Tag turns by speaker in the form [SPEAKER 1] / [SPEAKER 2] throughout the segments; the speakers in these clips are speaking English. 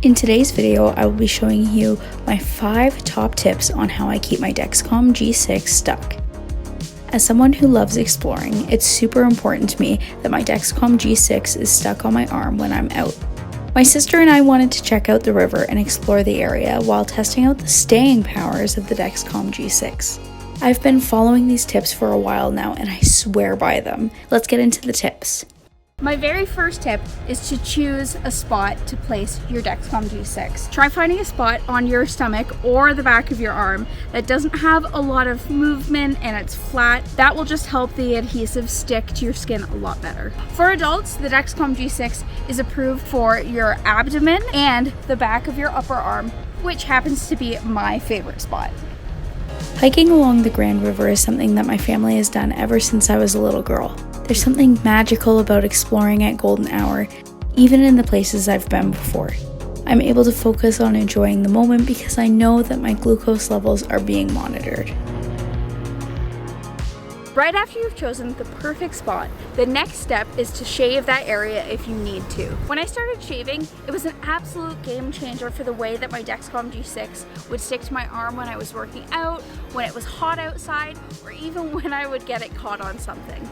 [SPEAKER 1] In today's video, I will be showing you my 5 top tips on how I keep my Dexcom G6 stuck. As someone who loves exploring, it's super important to me that my Dexcom G6 is stuck on my arm when I'm out. My sister and I wanted to check out the river and explore the area while testing out the staying powers of the Dexcom G6. I've been following these tips for a while now and I swear by them. Let's get into the tips.
[SPEAKER 2] My very first tip is to choose a spot to place your Dexcom G6. Try finding a spot on your stomach or the back of your arm that doesn't have a lot of movement and it's flat. That will just help the adhesive stick to your skin a lot better. For adults, the Dexcom G6 is approved for your abdomen and the back of your upper arm, which happens to be my favorite spot.
[SPEAKER 1] Hiking along the Grand River is something that my family has done ever since I was a little girl. There's something magical about exploring at golden hour, even in the places I've been before. I'm able to focus on enjoying the moment because I know that my glucose levels are being monitored.
[SPEAKER 2] Right after you've chosen the perfect spot, the next step is to shave that area if you need to. When I started shaving, it was an absolute game changer for the way that my Dexcom G6 would stick to my arm when I was working out, when it was hot outside, or even when I would get it caught on something.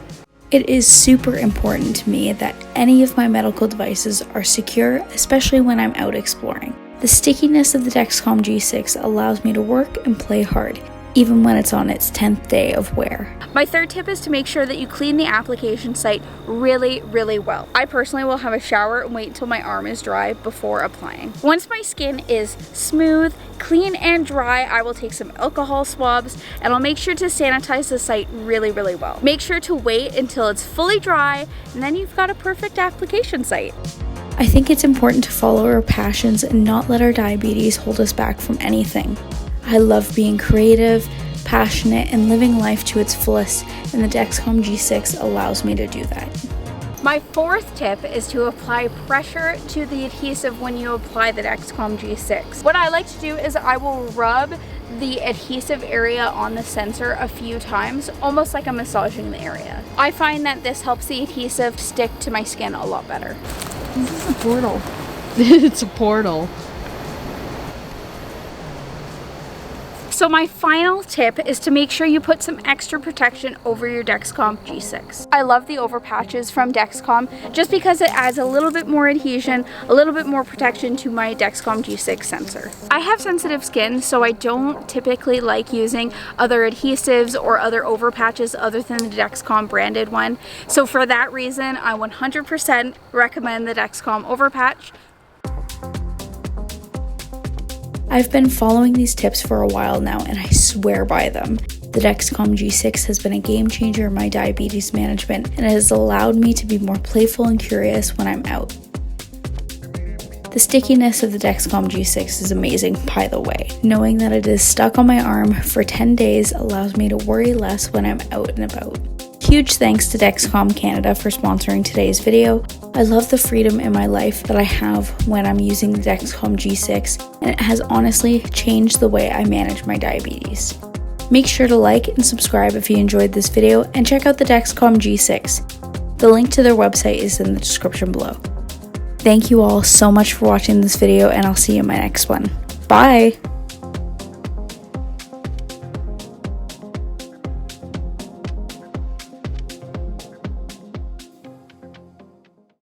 [SPEAKER 1] It is super important to me that any of my medical devices are secure, especially when I'm out exploring. The stickiness of the Dexcom G6 allows me to work and play hard, even when it's on its 10th day of wear.
[SPEAKER 2] My third tip is to make sure that you clean the application site really well. I personally will have a shower and wait until my arm is dry before applying. Once my skin is smooth, clean and dry, I will take some alcohol swabs and I'll make sure to sanitize the site really well. Make sure to wait until it's fully dry and then you've got a perfect application site.
[SPEAKER 1] I think it's important to follow our passions and not let our diabetes hold us back from anything. I love being creative, passionate, and living life to its fullest, and the Dexcom G6 allows me to do that.
[SPEAKER 2] My fourth tip is to apply pressure to the adhesive when you apply the Dexcom G6. What I like to do is I will rub the adhesive area on the sensor a few times, almost like I'm massaging the area. I find that this helps the adhesive stick to my skin a lot better.
[SPEAKER 3] This is a portal. It's a portal.
[SPEAKER 2] So my final tip is to make sure you put some extra protection over your Dexcom G6. I love the over patches from Dexcom just because it adds a little bit more adhesion, a little bit more protection to my Dexcom G6 sensor. I have sensitive skin, so I don't typically like using other adhesives or other over patches other than the Dexcom branded one. So for that reason, I 100% recommend the Dexcom over patch.
[SPEAKER 1] I've been following these tips for a while now and I swear by them. The Dexcom G6 has been a game changer in my diabetes management and it has allowed me to be more playful and curious when I'm out. The stickiness of the Dexcom G6 is amazing, by the way. Knowing that it is stuck on my arm for 10 days allows me to worry less when I'm out and about. Huge thanks to Dexcom Canada for sponsoring today's video. I love the freedom in my life that I have when I'm using the Dexcom G6, and it has honestly changed the way I manage my diabetes. Make sure to like and subscribe if you enjoyed this video, and check out the Dexcom G6. The link to their website is in the description below. Thank you all so much for watching this video, and I'll see you in my next one. Bye!